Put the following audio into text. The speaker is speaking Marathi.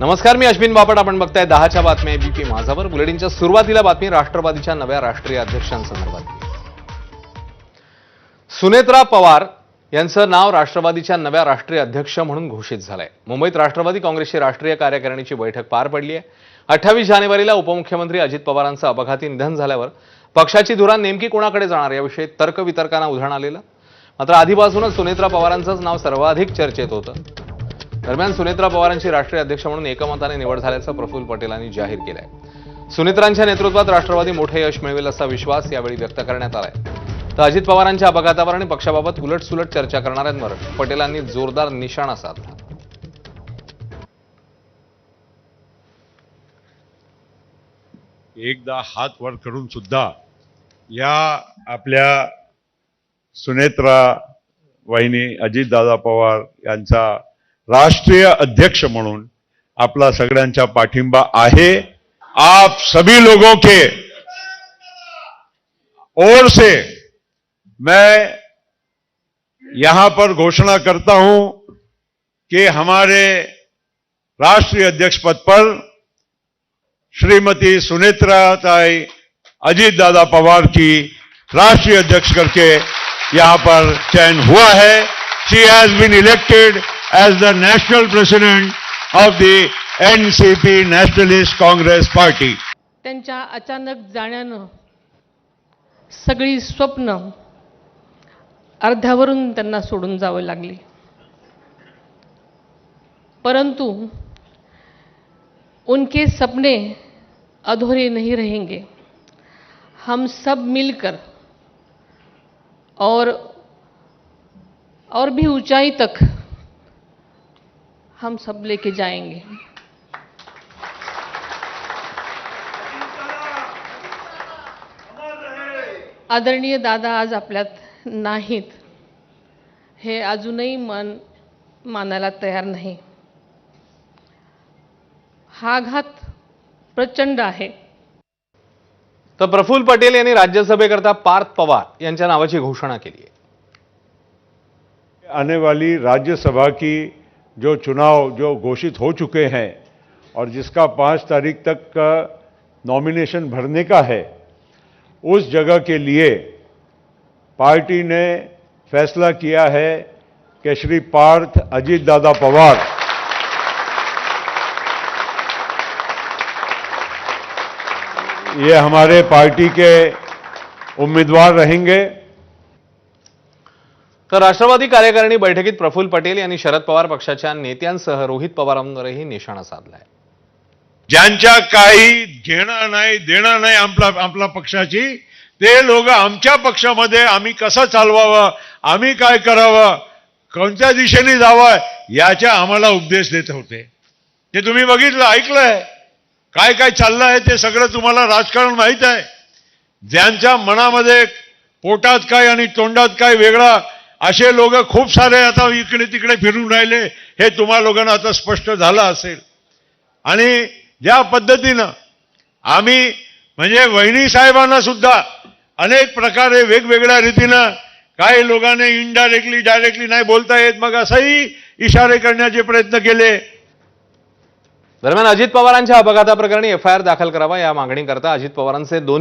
नमस्कार, मी अश्विन बापट. आपण बघताय 10च्या बातम्या एबीपी माझावर. बुलेटिनच्या सुरुवातीला बातमी राष्ट्रवादीच्या नव्या राष्ट्रीय अध्यक्षांसंदर्भात. सुनेत्रा पवार यांचं नाव राष्ट्रवादीच्या नव्या राष्ट्रीय अध्यक्ष म्हणून घोषित झालंय. मुंबईत राष्ट्रवादी काँग्रेसची राष्ट्रीय कार्यकारिणीची बैठक पार पडली आहे. 28 जानेवारीला उपमुख्यमंत्री अजित पवारांचं अपघाती निधन झाल्यावर पक्षाची धुरा नेमकी कोणाकडे जाणार याविषयी तर्कवितर्कांना उधाण आलेलं. मात्र आधीपासूनच सुनेत्रा पवारांचंच नाव सर्वाधिक चर्चेत होतं. दरम्यान सुनेत्रा पवारांची राष्ट्रीय अध्यक्ष म्हणून एकमताने निवड झाल्याचं प्रफुल्ल पटेलांनी जाहीर केलंय. सुनेत्रांच्या नेतृत्वात राष्ट्रवादी मोठे यश मिळवेल असा विश्वास यावेळी व्यक्त करण्यात आलाय. तर अजित पवारांच्या अपघातावर आणि पक्षाबाबत उलटसुलट चर्चा करणाऱ्यांवर पटेलांनी जोरदार निशाणा साधला. एकदा हात वर करून सुद्धा या आपल्या सुनेत्रा वहिनी अजितदादा पवार यांचा राष्ट्रीय अध्यक्ष म्हणून आपला सगळ्यांचा पाठिंबा आहे. आप सभी लोगों के ओर से मैं यहां पर घोषणा करता हूं कि हमारे राष्ट्रीय अध्यक्ष पद पर श्रीमती सुनेत्राताई अजितदादा पवार की राष्ट्रीय अध्यक्ष करके यहां पर चयन हुआ है. She has been elected as the national president of the NCP Nationalist Congress Party. त्यांच्या अचानक जाण्यानं सगळी स्वप्न अर्ध्यावरून त्यांना सोडून जावं लागली. परंतु उनके सपने अधूरे नहीं रहेंगे. हम सब मिलकर और भी ऊंचाई तक हम सब लेके जाएंगे. आदरणीय दादा आज आपल्यात नाहीत हे अजूनही मन मानायला तयार नाही. हा घात प्रचंड आहे. तर प्रफुल्ल पटेल यांनी राज्यसभेकरता पार्थ पवार यांच्या नावाची घोषणा केली आहे. आने वाली राज्यसभा की जो चुनाव जो घोषित हो चुके हैं और जिसका 5 तारीख तक का नॉमिनेशन भरने का है, उस जगह के लिए पार्टी ने फैसला किया है कि श्री पार्थ अजितदादा पवार ये हमारे पार्टी के उम्मीदवार रहेंगे. तर राष्ट्रवादी कार्यकारिणी बैठकीत प्रफुल्ल पटेल यांनी शरद पवार पक्षाच्या नेत्यांसह रोहित पवारांवरही निशाणा साधलाय. ज्यांच्या काही घेणं नाही देणं नाही आपला पक्षाची, ते लोक आमच्या पक्षामध्ये आम्ही कसं चालवावं, आम्ही काय करावं, कोणत्या दिशेने जावं याच्या आम्हाला उपदेश देत होते. ते तुम्ही बघितलं, ऐकलंय, काय काय चाललंय ते सगळं तुम्हाला राजकारण माहित आहे. ज्यांच्या मनामध्ये पोटात काय आणि तोंडात काय वेगळा असे लोक खूप सारे आता इकडे तिकडे फिरून राहिले, हे तुम्हा लोकांना आता स्पष्ट झालं असेल. आणि ज्या पद्धतीनं आम्ही म्हणजे वहिनी साहेबांना सुद्धा अनेक प्रकारे वेगवेगळ्या रीतीनं काही लोकांनी इनडायरेक्टली डायरेक्टली नाही बोलता येत, मग असंही इशारे करण्याचे प्रयत्न केले. दरम्यान अजित पवारांच्या अपघाताप्रकरणी एफआयआर दाखल करावा या मागणीकरता अजित पवारांचे 2